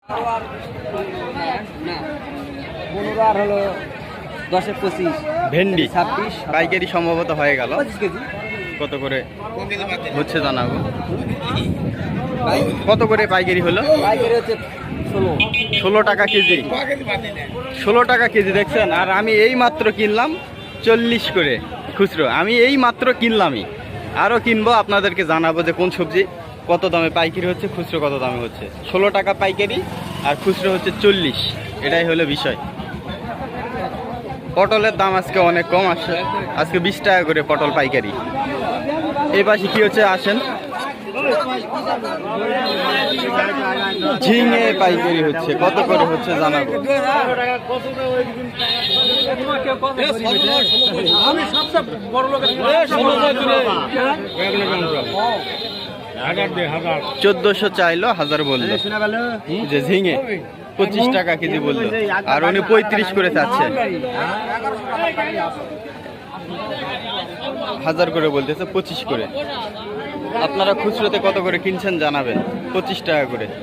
আর হলো 10-25 ভেন্ডি 26 পাইকারি সম্ভবত হয়ে গেল। 25 কেজি। কত করে হচ্ছে জানাবো। কত করে পাইকারি হলো? পাইকারি হচ্ছে 16 টাকা কেজি। 16 টাকা কেজি দেখছেন। আর আমি এই মাত্র কিনলাম 40 করে খুচরো। আমি এই মাত্র কিনলামই, আরও কিনবো, আপনাদেরকে জানাবো যে কোন সবজি কত দামে পাইকারি হচ্ছে, খুচরো কত দামে হচ্ছে। 16 টাকা পাইকারি আর খুচরো হচ্ছে 40। এটাই হলো বিষয়। পটলের দাম আজকে অনেক কম আসছে, আজকে 20 টাকা করে পটল পাইকারি। এই পাশে কি হচ্ছে আসেন। ঝিঙে পাইকারি হচ্ছে, কত করে হচ্ছে জানাবো। আমি সবচেয়ে বড় লোকের 1400 চাইলো, 1000 বললো। যে ঝিঙে 25 টাকা কেজি বললো, আর উনি 35 করে চাচ্ছে। 1000 করে বলতেছে, 25 করে। আপনারা খুচরোতে কত করে কিনছেন জানাবেন। 25 টাকা করে।